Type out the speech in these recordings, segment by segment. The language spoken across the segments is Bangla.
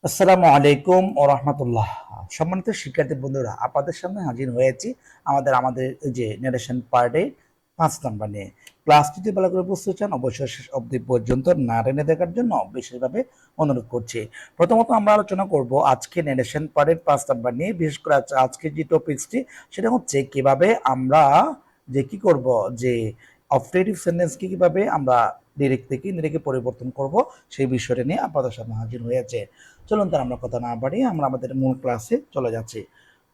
আসসালামু আলাইকুম ও রহমতুল্লাহ। সম্মানিত শিক্ষার্থী বন্ধুরা, আপনাদের সামনে হাজির হয়েছি আমাদের এই যে নারেশন পার্টে 5 নম্বর নিয়ে। ক্লাসটি যদি ভালো করে বুঝতে চান অবশ্যই শেষ অবধি পর্যন্ত না টেনে দেখার জন্য বিশেষভাবে অনুরোধ করছি। প্রথমত আমরা আলোচনা করব আজকে নারেশন পার্টের 5 নম্বর নিয়ে। বিশেষ করে আজকে যে টপিকসটি সেটা হচ্ছে কিভাবে আমরা কি করব, যে অবজেক্টিভ সেন্টেন্সকে কিভাবে আমরা ডিরেক্ট থেকে ইনডিরেক্টে পরিবর্তন করব, সেই বিষয়টা নিয়ে আপনাদের সামনে হাজির হয়েছে। চলুন তার আমরা কথা না বাড়িয়ে আমরা আমাদের মূল ক্লাসে চলে যাচ্ছি।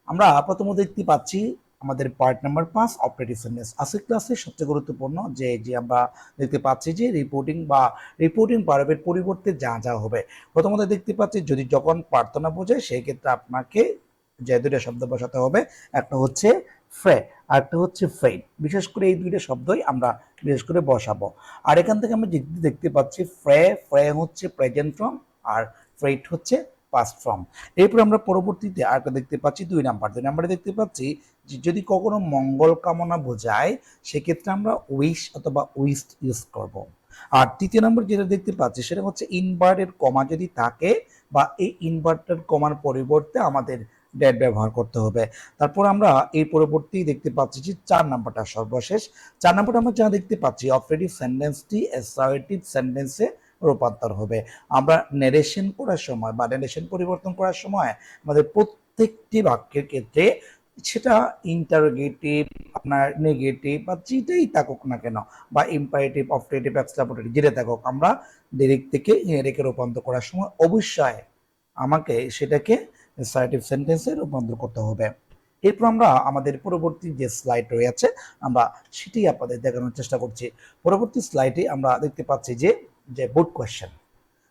আমরা প্রথমত দেখতে পাচ্ছি আমাদের পার্ট নাম্বার 5 অপারেটিভ সেন্টেন্স। আজকের ক্লাসে সবচেয়ে গুরুত্বপূর্ণ যে আমরা দেখতে পাচ্ছি যে রিপোর্টিং পারবের পরিবর্তে যা যা হবে। প্রথমত দেখতে পাচ্ছি যদি যখন প্রার্থনা বোঝায় সেই ক্ষেত্রে আপনাকে যে দুইটা শব্দ বসাতে হবে, একটা হচ্ছে ফ্রে আর একটা হচ্ছে ফ্রেড। বিশেষ করে এই দুইটা শব্দই আমরা বিশেষ করে বসাবো। আর এখান থেকে আমরা দেখতে পাচ্ছি ফ্রে হচ্ছে প্রেজেন্ট ফর্ম আর ফ্রেড হচ্ছে পাস্ট ফর্ম। এরপর আমরা পরবর্তীতে আরেকটা দেখতে পাচ্ছি 2 নাম্বারে দেখতে পাচ্ছি যে যদি কখনো মঙ্গল কামনা বোঝায় সেক্ষেত্রে আমরা উইশ অথবা উইস্ট ইউজ করব। আর 3 নম্বর যেটা দেখতে পাচ্ছি সেটা হচ্ছে ইনভার্টেড কমা যদি থাকে বা এই ইনভার্টেড কমার পরিবর্তে আমাদের ড্যাট ব্যবহার করতে হবে। তারপর আমরা এই পরবর্তী দেখতে পাচ্ছি যে 4 নম্বরটা সর্বশেষ। 4 নম্বরটা আমরা যা দেখতে পাচ্ছি অপারেটিভ সেন্টেন্সটি অ্যাসার্টিভ সেন্টেন্সে রূপান্তর হবে। আমরা নেরেশন করার সময় বা নেরেশন পরিবর্তন করার সময় আমাদের প্রত্যেকটি বাক্যের ক্ষেত্রে সেটা ইন্টারোগেটিভ, আপনার নেগেটিভ বা যেটাই থাকুক না কেন, বা ইম্পারেটিভ, অপারেটিভ, এক্সক্লামেটরি যেটা থাকুক, আমরা ডিরেক্ট থেকে ইনডাইরেক্টে রূপান্তর করার সময় অবশ্যই আমাকে সেটাকে অ্যাসার্টিভ সেন্টেন্সে রূপান্তর করতে হবে। এরপর আমরা আমাদের পরবর্তী যে স্লাইড রয়েছে আমরা সেটি আপনাদের দেখানোর চেষ্টা করছি। পরবর্তী স্লাইডে আমরা দেখতে পাচ্ছি যে যে বোর্ড কোয়েশ্চেন।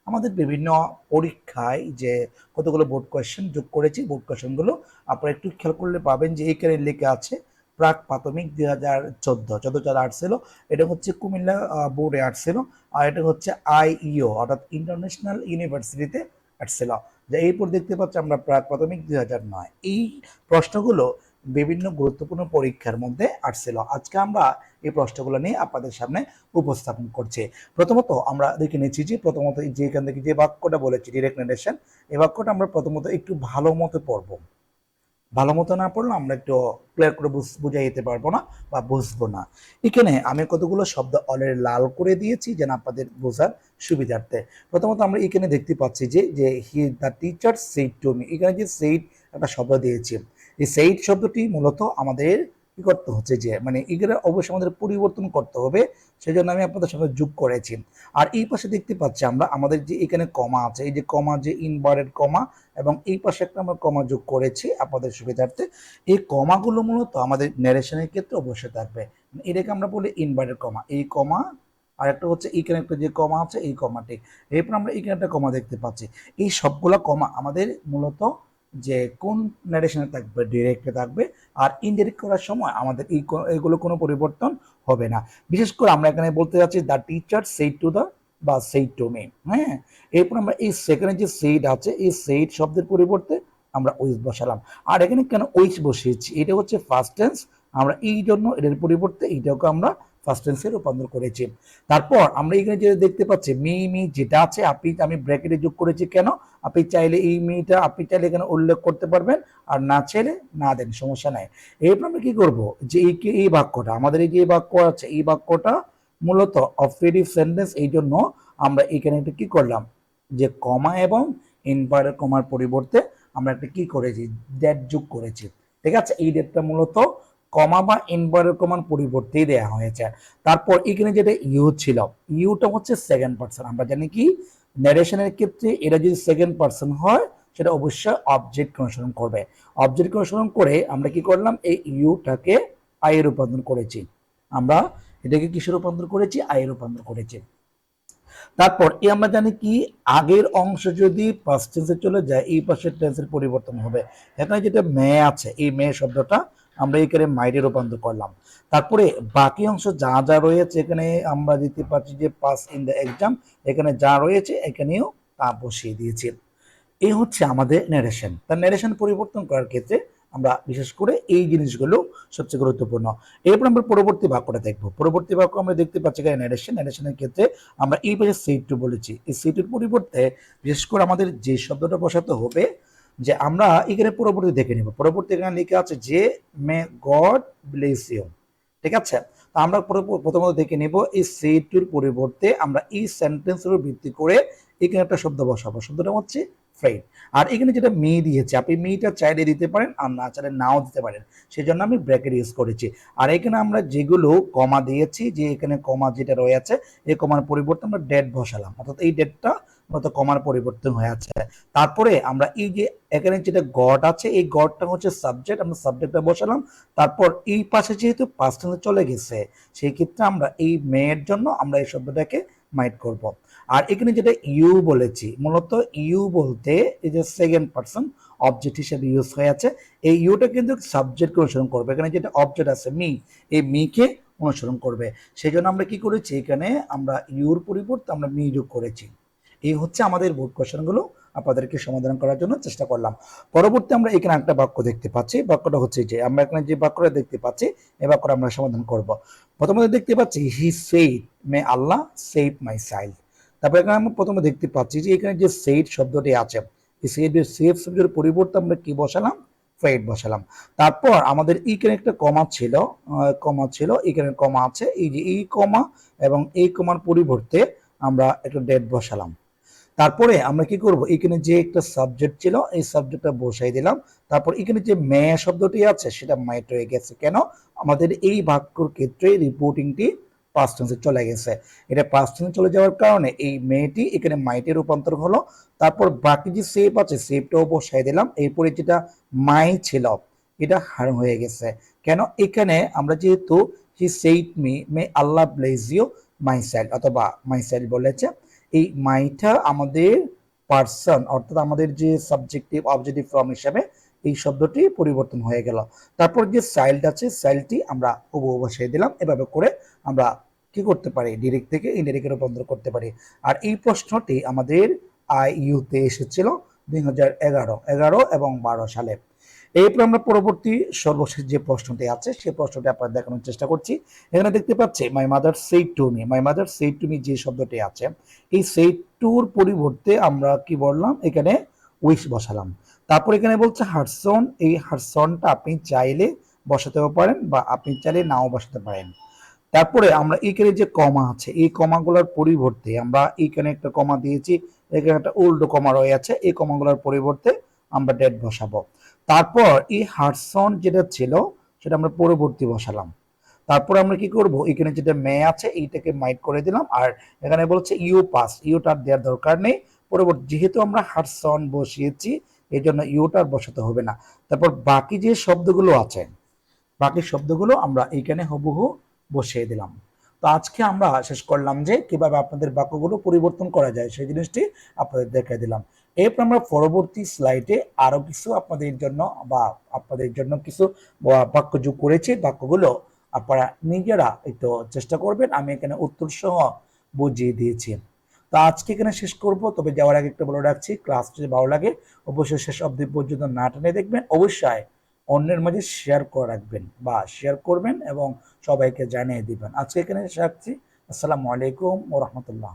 আমাদের বিভিন্ন পরীক্ষায় যে কতগুলো বোর্ড কোয়েশ্চেন যোগ করেছি, বোর্ড কোয়েশ্চেনগুলো আপনারা একটু খেয়াল করলে পাবেন যে এইখানে লেখা আছে প্রাক প্রাথমিক 2014 যারা আসছিল, এটা হচ্ছে কুমিল্লা বোর্ডে আসছিল। আর এটা হচ্ছে আইইও অর্থাৎ ইন্টারন্যাশনাল ইউনিভার্সিটিতে আসছিল। যে এরপর দেখতে পাচ্ছি আমরা প্রাক প্রাথমিক 2009। এই প্রশ্নগুলো বিভিন্ন গুরুত্বপূর্ণ পরীক্ষার মধ্যে আসছিল। আজকে আমরা এই প্রশ্নগুলো নিয়ে আপনাদের সামনে উপস্থাপন করছি। প্রথমত আমরা দেখে নিচ্ছি যে প্রথমত যে এখান থেকে যে বাক্যটা বলেছি ডিরেক্ট নারেশন, এই বাক্যটা আমরা প্রথমত একটু ভালো মতো পড়বো। ভালো মতো না পড়লে আমরা একটু ক্লিয়ার করে বুঝাই যেতে পারবো না বা বুঝবো না। এখানে আমি কতগুলো শব্দ অলরেডি লাল করে দিয়েছি যেন আপনাদের বোঝার সুবিধার্থে। প্রথমত আমরা এখানে দেখতে পাচ্ছি যে যে he the teacher said to me, এখানে যে সেইড একটা শব্দ দিয়েছি, এই সেইড শব্দটি মূলত আমাদের কি করতে হচ্ছে যে মানে এগুলো অবশ্যই আমাদের পরিবর্তন করতে হবে, সেই জন্য আমি আপনাদের সাথে যোগ করেছি। আর এই পাশে দেখতে পাচ্ছি আমরা আমাদের যে এখানে কমা আছে, এই যে কমা, যে ইনভার্টেড কমা, এবং এই পাশে একটা আমরা কমা যোগ করেছি আপনাদের সুবিধার্থে। এই কমাগুলো মূলত আমাদের ন্যারেশনের ক্ষেত্রে অবশ্যই থাকবে। এটাকে আমরা বলি ইনভার্টেড কমা, এই কমা। আর একটা হচ্ছে এখানে একটা যে কমা আছে এই কমাটি। এরপর আমরা এখানে একটা কমা দেখতে পাচ্ছি। এই সবগুলা কমা আমাদের মূলত যে কোন ন্যারেশনে থাকবে, ডিরেক্টে থাকবে। আর ইনডিরেক্ট করার সময় আমাদের এইগুলো কোনো পরিবর্তন হবে না। বিশেষ করে আমরা এখানে বলতে যাচ্ছি the teacher said to the বা সেইড টু মি। হ্যাঁ, এরপর আমরা এই সেকেন্ডে যে সেইড আছে এই সেইড শব্দের পরিবর্তে আমরা উইচ বসালাম। আর এখানে কেন উইচ বসিয়েছি, এটা হচ্ছে ফার্স্ট টেন্স, আমরা এই জন্য এটার পরিবর্তে এইটাকে আমরা ফার্স্ট টেন্সে রূপান্তর করেছি। তারপর আমরা এখানে যেটা দেখতে পাচ্ছি মি যেটা আছে আপনি, আমি ব্র্যাকেটে যোগ করেছি কেন, আপনি চাইলে এই মিটা আপনি চাইলে এখানে উল্লেখ করতে পারবেন, আর না চাইলে না দেন, সমস্যা নাই। এরপর আমরা কি করব, যে এই বাক্যটা আমাদের এই যে বাক্য আছে এই বাক্যটা মূলত অপারেটিভ সেন্টেন্স, এই জন্য আমরা এখানে একটা কি করলাম, যে কমা এবং ইনভার্টেড কমার পরিবর্তে আমরা একটা কি করেছি, ড্যাট যোগ করেছি। ঠিক আছে, এই ড্যাটটা মূলত কমা বা ইনভার্টেড কমার পরিবর্তেই দেওয়া হয়েছে। তারপর এখানে যেটা ইউ ছিল, ইউটা হচ্ছে সেকেন্ড পারসন। আমরা জানি কি ন্যারেশনের ক্ষেত্রে এটা যদি সেকেন্ড পারসন হয় সেটা অবশ্যই অবজেক্ট অনুসরণ করবে। অবজেক্ট অনুসরণ করে আমরা কি করলাম, এই ইউটাকে আই এ রূপান্তর করেছি। আমরা এটাকে কিসে রূপান্তর করেছি, আই এ রূপান্তর করেছি। তারপর এই আমরা জানি কি আগের অংশ যদি পাস্ট টেন্সে চলে যায় এই পাশের টেন্সের পরিবর্তন হবে। এখানে যেটা মে আছে এই মে শব্দটা আমরা এখানে মাইডে রূপান্তর করলাম। তারপরে বাকি অংশ যা যা রয়েছে এখানে আমরা দিতে পারছি যে পাস ইন দ্য এক্সাম, এখানে যা রয়েছে এখানেও তা বসিয়ে দিয়েছি। এই হচ্ছে আমাদের ন্যারেশন। তার ন্যারেশন পরিবর্তন করার ক্ষেত্রে আমরা বিশেষ করে এই জিনিসগুলো সবচেয়ে গুরুত্বপূর্ণ। এরপর আমরা পরবর্তী বাক্যটা দেখবো। পরবর্তী বাক্য আমরা দেখতে পাচ্ছি এখানে ন্যারেশনের ক্ষেত্রে আমরা এই পাশে সেট টু বলেছি। এই সেট টুর পরিবর্তে বিশেষ করে আমাদের যে শব্দটা বসাতে হবে, যে আমরা এখানে পরবর্তী দেখে নিব। পরবর্তী এখানে লেখা আছে যে মে গড ব্লেস ইউ, ঠিক আছে। তো আমরা প্রথমত দেখে নিব এই সেট টুর পরিবর্তে আমরা এই সেন্টেন্সের উপর ভিত্তি করে এখানে একটা শব্দ বসাবো। শব্দটা হচ্ছে ফ্রেড। আর এখানে যেটা মি দিয়েছে, আপনি মিটা চাইলে দিতে পারেন আর না চাইলে নাও দিতে পারেন, সেই জন্য আমি ব্র্যাকেট ইউজ করেছি। আর এখানে আমরা যেগুলো কমা দিয়েছি, যে এখানে কমা যেটা রয়েছে এই কমার পরিবর্তে আমরা ডেট বসালাম, অর্থাৎ এই ডেটটা মতো কমার পরিবর্তন হয়ে আছে। তারপরে আমরা এই যে এখানে যেটা গড আছে, এই গডটা হচ্ছে সাবজেক্ট, আমরা সাবজেক্টটা বসালাম। তারপর এই পাশে যেহেতু পাস্ট টেন্সে চলে গেছে, সেই ক্ষেত্রে আমরা এই মেয়ের জন্য আমরা এই শব্দটাকে মাইট করব। আর এখানে যেটা ইউ বলেছি, মূলত ইউ বলতে এই যে সেকেন্ড পারসন অবজেক্ট হিসেবে ইউজ হয়ে আছে। এই ইউটা কিন্তু সাবজেক্টকে অনুসরণ করবে। এখানে যেটা অবজেক্ট আছে মি, এই মিকে অনুসরণ করবে। সেই জন্য আমরা কি করেছি, এখানে আমরা ইউর পরিবর্তে আমরা মি যোগ করেছি। এই হচ্ছে আমাদের বোর্ড কোশ্চেনগুলো আপনাদেরকে সমাধান করার জন্য চেষ্টা করলাম। পরবর্তী আমরা এখানে একটা বাক্য দেখতে পাচ্ছি। বাক্যটা হচ্ছে যে আমরা এখানে যে বাক্যটা দেখতে পাচ্ছি, এই বাক্যটা আমরা সমাধান করব। প্রথমে দেখতে পাচ্ছি he said May Allah save my child. তারপর এখানে আমরা প্রথমে দেখতে পাচ্ছি যে এখানে যে সেইড শব্দটি আছে, এই সেভ শব্দের পরিবর্তে আমরা কি বসালাম, ফ্রেড বসালাম। তারপর আমাদের এইখানে একটা কমা ছিল, এখানে কমা আছে, এই যে এই কমা এবং এই কমার পরিবর্তে আমরা একটা ডেট বসালাম। তারপরে আমরা কি করব, এখানে যে একটা সাবজেক্ট ছিল এই সাবজেক্টটা বসাই দিলাম। তারপর এখানে যে মে শব্দটি আছে সেটা মাইট হয়ে গেছে। কেন, আমাদের এই বাক্যর ক্ষেত্রে রিপোর্টিংটি পাস্ট টেন্সে চলে গেছে। এটা পাস্ট টেন্সে চলে যাওয়ার কারণে এই মেয়েটি এখানে মাইটে রূপান্তর হলো। তারপর বাকি যে সেভ আছে সেভটাও বসাই দিলাম। এরপরে যেটা মাই ছিল এটা হার হয়ে গেছে। কেন, এখানে আমরা যেহেতু he said me may Allah bless you my child অথবা মাই চাইল্ড বলেছে, এই মাইটা আমাদের পার্সন অর্থাৎ আমাদের যে সাবজেক্টিভ অবজেক্টিভ ফর্ম হিসাবে এই শব্দটি পরিবর্তন হয়ে গেল। তারপর যে চাইল্ড আছে চাইল্ডটি আমরা হুবহু বসিয়ে দিলাম। এভাবে করে আমরা কি করতে পারি, ডিরেক্ট থেকে ইনডাইরেক্টে রূপান্তর করতে পারি। আর এই প্রশ্নটি আমাদের IU-তে এসেছিল 2011 এবং 12 সালে। এরপর আমরা পরবর্তী সর্বশেষ যে প্রশ্নটি আছে সেই প্রশ্নটি আপনাদের দেখানোর চেষ্টা করছি। এখানে দেখতে পাচ্ছি my mother said to me, my mother said to me যে শব্দটি আছে, এই সেইড টুর পরিবর্তে আমরা কি বললাম, এখানে উইশ বসালাম। তারপর এখানে বলছে হারসন, এই হারসনটা আপনি চাইলে বসাতেও পারেন বা আপনি চাইলে নাও বসাতে পারেন। তারপরে আমরা এখানে যে কমা আছে এই কমাগুলোর পরিবর্তে আমরা এখানে একটা কমা দিয়েছি, এখানে একটা উল্টো কমা রয়েছে, এই কমাগুলোর পরিবর্তে আমরা ডেট বসাবো। তারপর এই হারসন যেটা ছিল সেটা আমরা পরবর্তী বসালাম। তারপর আমরা কি করব, এখানে যেটা মে আছে এইটাকে মাইট করে দিলাম। আর এখানে বলছে ইউ পাস, ইউটার দেওয়ার দরকার নেই। পরবর্তী যেহেতু আমরা হারসন বসিয়েছি এই জন্য ইউটার বসাতে হবে না। তারপর বাকি যে শব্দগুলো আছে বাকি শব্দগুলো আমরা এইখানে হুবহু বসিয়ে দিলাম। তো আজকে আমরা শেষ করলাম যে কিভাবে আপনাদের বাক্যগুলো পরিবর্তন করা যায় সেই জিনিসটি আপনাদের দেখিয়ে দিলাম। এরপর আমরা পরবর্তী স্লাইডে আরো কিছু আপনাদের জন্য কিছু বাক্য যোগ করেছি। বাক্যগুলো আপনারা নিজেরা একটু চেষ্টা করবেন, আমি এখানে উত্তর সহ বুঝিয়ে দিয়েছি। তো আজকে এখানে শেষ করব। তবে যাওয়ার আগে একটা বলে রাখছি, ক্লাস যদি ভালো লাগে অবশ্যই শেষ অবধি পর্যন্ত না টেনে দেখবেন। অবশ্যই অন্যের মাঝে শেয়ার করে রাখবেন বা শেয়ার করবেন এবং সবাইকে জানিয়ে দিবেন। আজকে এখানে রাখছি। আসসালামু আলাইকুম ওয়া রাহমাতুল্লাহ।